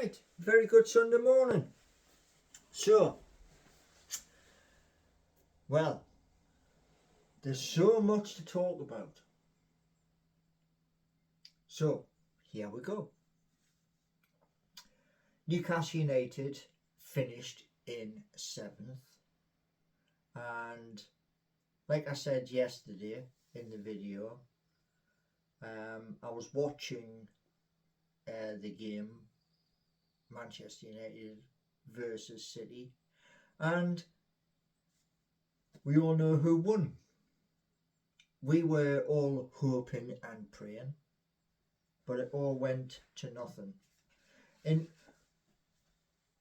Right, very good Sunday morning. So, well, there's so much to talk about. So, here we go. Newcastle United finished in 7th, and like I said yesterday in the video, I was watching the game Manchester United versus City, and we all know who won. We were all hoping and praying, but it all went to nothing. And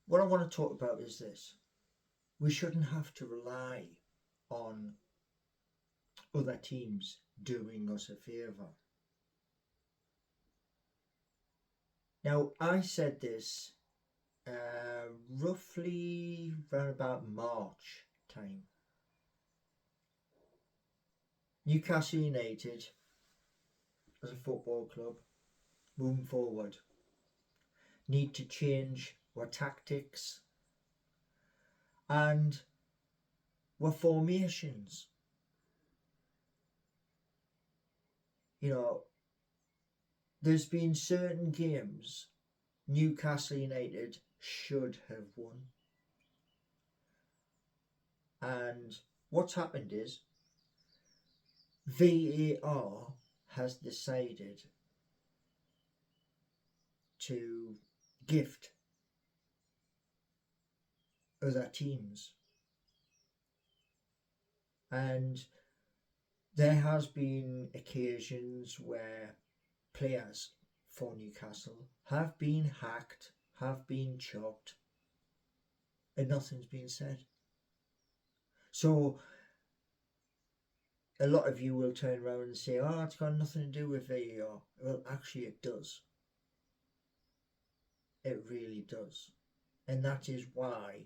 what I want to talk about is this: we shouldn't have to rely on other teams doing us a favour. Now, I said this roughly around about March time. Newcastle United, as a football club, moving forward, need to change our tactics and our formations. You know, there's been certain games Newcastle United should have won. And what's happened is VAR has decided to gift other teams. And there has been occasions where players for Newcastle have been hacked, have been chopped, and nothing's been said. So a lot of you will turn around and say, oh, it's got nothing to do with VAR. Well, actually it does. It really does. And that is why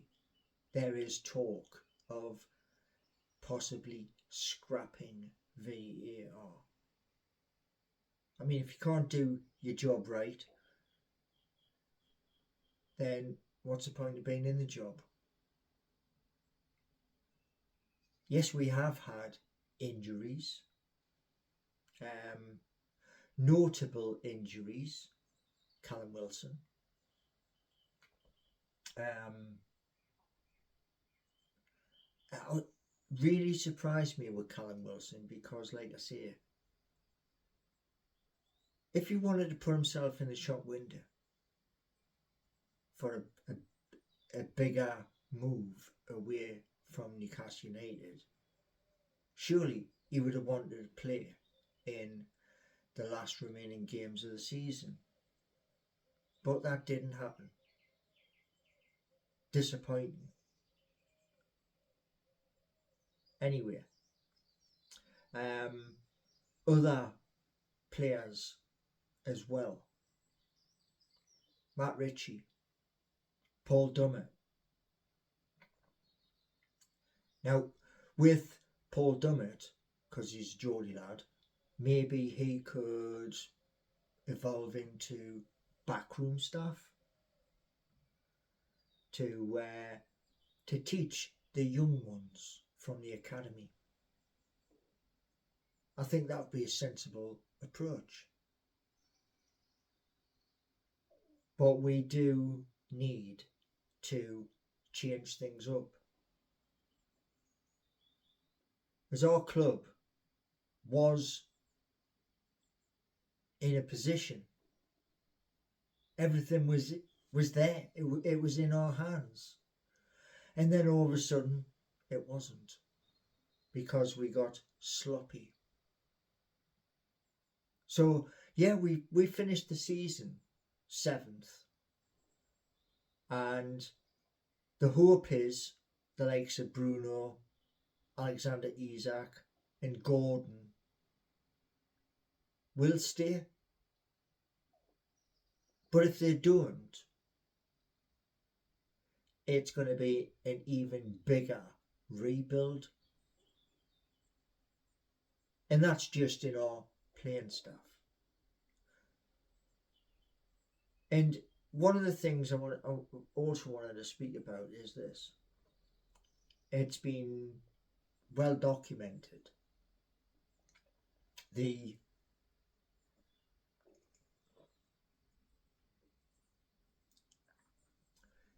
there is talk of possibly scrapping VAR. I mean, if you can't do your job right, then what's the point of being in the job? Yes, we have had injuries, notable injuries. Callum Wilson. It really surprised me with Callum Wilson because, like I say, if he wanted to put himself in the shop window for a bigger move away from Newcastle United, surely he would have wanted to play in the last remaining games of the season. But that didn't happen. Disappointing. Anyway, other players as well. Matt Ritchie, Paul Dummett. Now, with Paul Dummett, because he's a Geordie lad, maybe he could evolve into backroom staff to teach the young ones from the academy. I think that would be a sensible approach. But we do need to change things up. As our club was in a position, everything was there. It was in our hands. And then all of a sudden, it wasn't, because we got sloppy. So, yeah, we finished the season 7th. And the hope is the likes of Bruno, Alexander Isak and Gordon will stay. But if they don't, it's going to be an even bigger rebuild. And that's just in our playing staff. And one of the things I also wanted to speak about is this. It's been well documented. The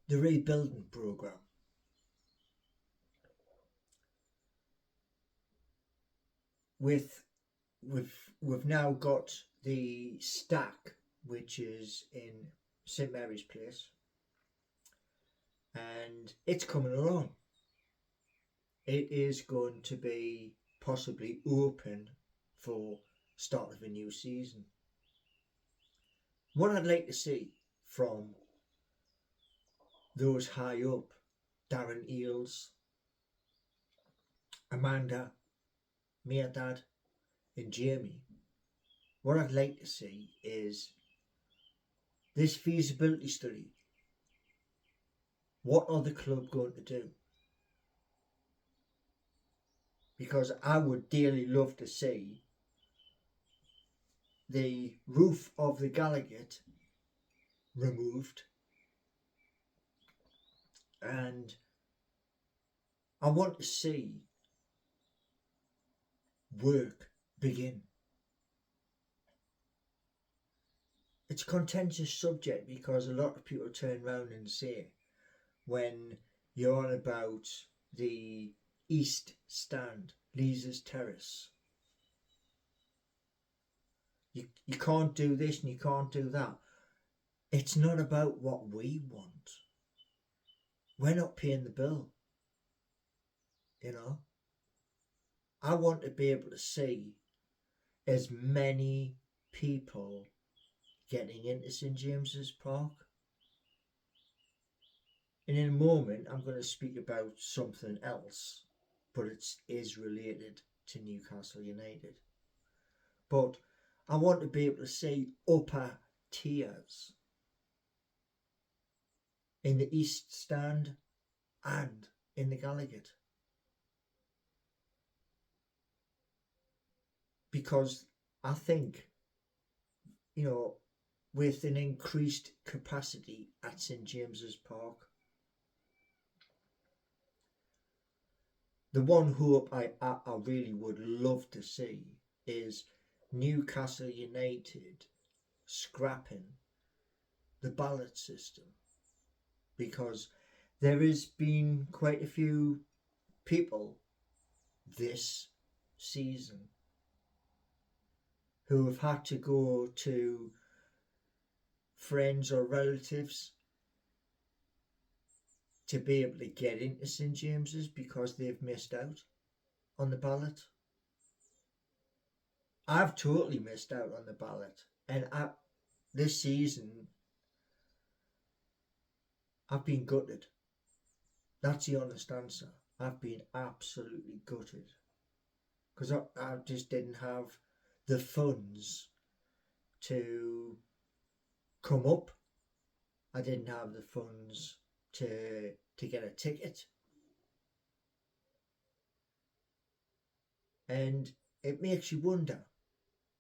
rebuilding program. We've now got the stack, which is in St Mary's Place, and it's coming along. It is going to be possibly open for start of a new season. What I'd like to see from those high up, Darren Eales, Amanda, Meardad and Jamie, what I'd like to see is this feasibility study. What are the club going to do? Because I would dearly love to see the roof of the Gallagher removed, and I want to see work begin. It's a contentious subject because a lot of people turn around and say, when you're on about the East Stand, Leazes Terrace, you can't do this and you can't do that. It's not about what we want. We're not paying the bill. You know, I want to be able to see as many people getting into St James's Park. And in a moment, I'm going to speak about something else, but it is related to Newcastle United. But I want to be able to see upper tiers in the East Stand and in the Gallagher. Because I think, you know, with an increased capacity at St James's Park, the one hope I really would love to see is Newcastle United scrapping the ballot system, because there has been quite a few people this season who have had to go to friends or relatives to be able to get into St James's because they've missed out on the ballot. I've totally missed out on the ballot, and this season I've been gutted. That's the honest answer. I've been absolutely gutted because I just didn't have the funds to come up. I didn't have the funds to get a ticket, and it makes you wonder,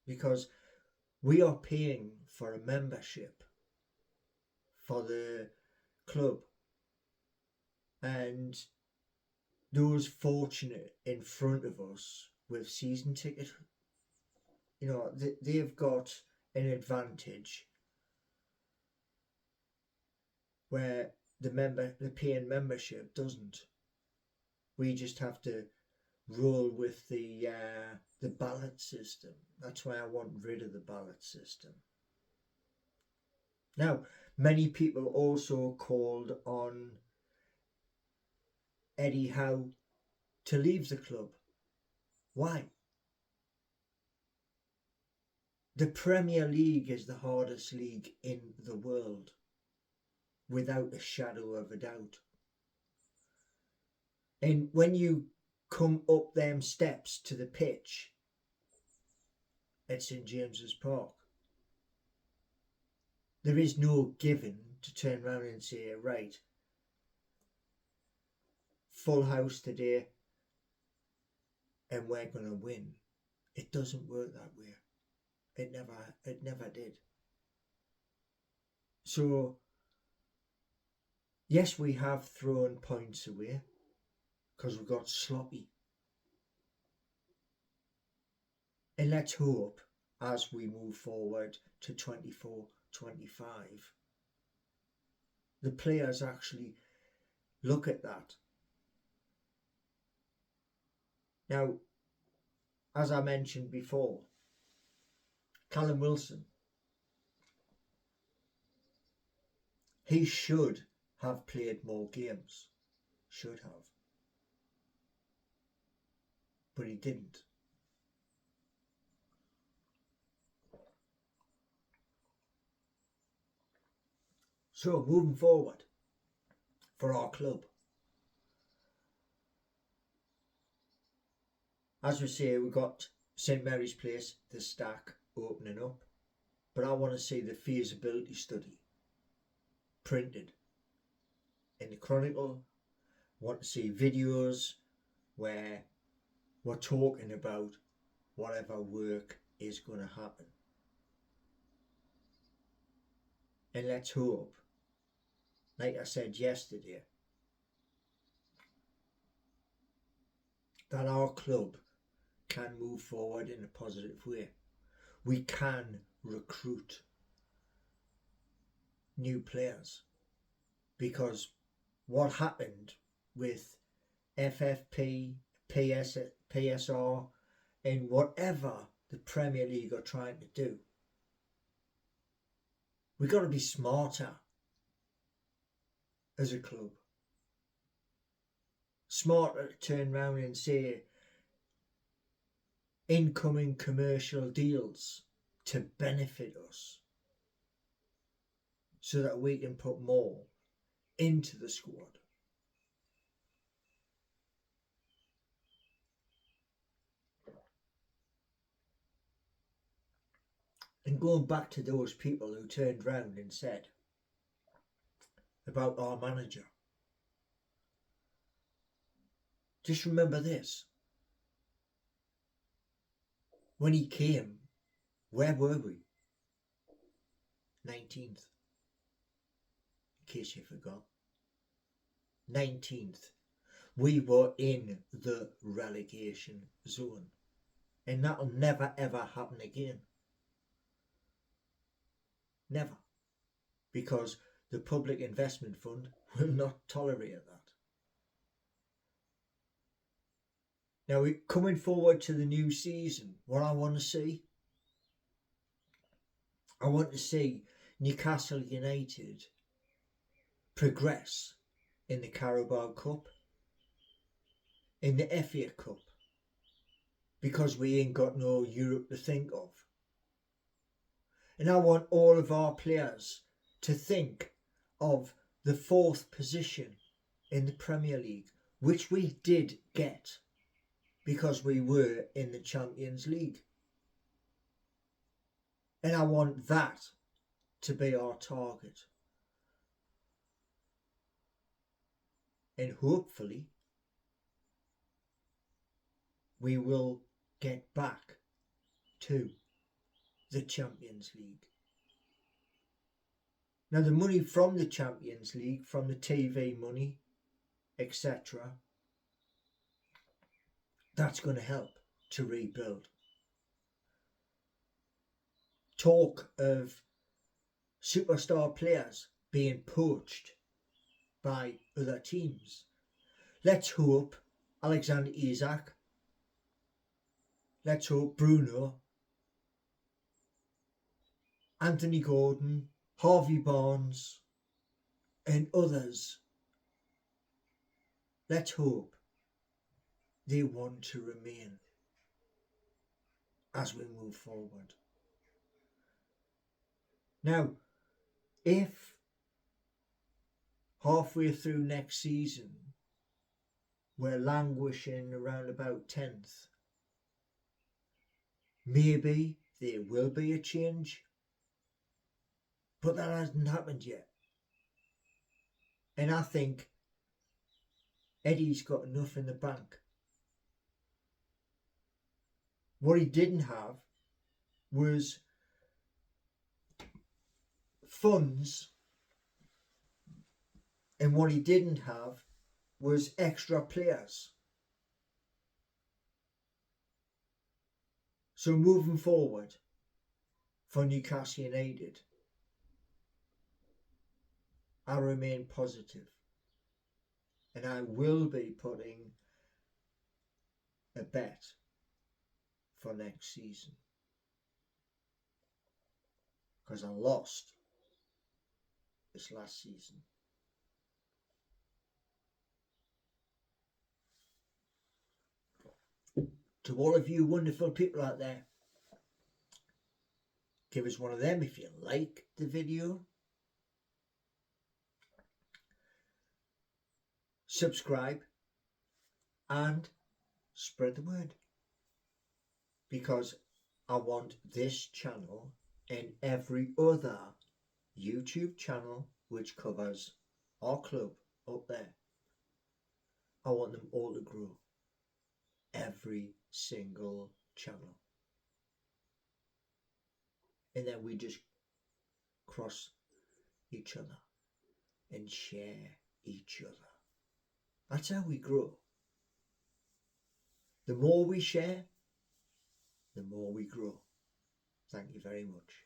because we are paying for a membership for the club, and those fortunate in front of us with season ticket, you know, they've got an advantage where the paying membership doesn't. We just have to roll with the ballot system. That's why I want rid of the ballot system. Now, many people also called on Eddie Howe to leave the club. Why? The Premier League is the hardest league in the world, without a shadow of a doubt. And when you come up them steps to the pitch at St James's Park, there is no giving to turn around and say, right, full house today and we're going to win. It doesn't work that way. It never did. So Yes, we have thrown points away because we got sloppy. And let's hope as we move forward to 24-25, the players actually look at that. Now, as I mentioned before, Callum Wilson, he should have played more games. Should have. But he didn't. So, moving forward for our club, as we say, we've got St Mary's Place, the Stack, opening up. But I want to see the feasibility study printed in the Chronicle. I want to see videos where we're talking about whatever work is going to happen. And let's hope, like I said yesterday, that our club can move forward in a positive way. We can recruit new players, because what happened with FFP, PSR, and whatever the Premier League are trying to do, we've got to be smarter as a club. Smarter to turn around and say incoming commercial deals to benefit us so that we can put more into the squad. And going back to those people who turned round and said about our manager, just remember this. When he came, where were we? 19th. In case you forgot. 19th. We were in the relegation zone. And that'll never ever happen again. Never. Because the Public Investment Fund will not tolerate that. Now, coming forward to the new season, what I want to see, I want to see Newcastle United progress in the Carabao Cup, in the FA Cup, because we ain't got no Europe to think of. And I want all of our players to think of the 4th position in the Premier League, which we did get because we were in the Champions League. And I want that to be our target. And hopefully we will get back to the Champions League. Now, the money from the Champions League, from the TV money, etc., that's going to help to rebuild. Talk of superstar players being poached by other teams. Let's hope Alexander Isak, let's hope Bruno, Anthony Gordon, Harvey Barnes and others, let's hope they want to remain as we move forward. Now, if halfway through next season we're languishing around about 10th, maybe there will be a change, but that hasn't happened yet. And I think Eddie's got enough in the bank. What he didn't have was funds And what he didn't have was extra players. So moving forward for Newcastle United, I remain positive, and I will be putting a bet for next season, because I lost this last season. To all of you wonderful people out there, give us one of them if you like the video. Subscribe and spread the word, because I want this channel and every other YouTube channel which covers our club up there, I want them all to grow. Every single channel. And then we just cross each other and share each other. That's how we grow. The more we share, the more we grow. Thank you very much.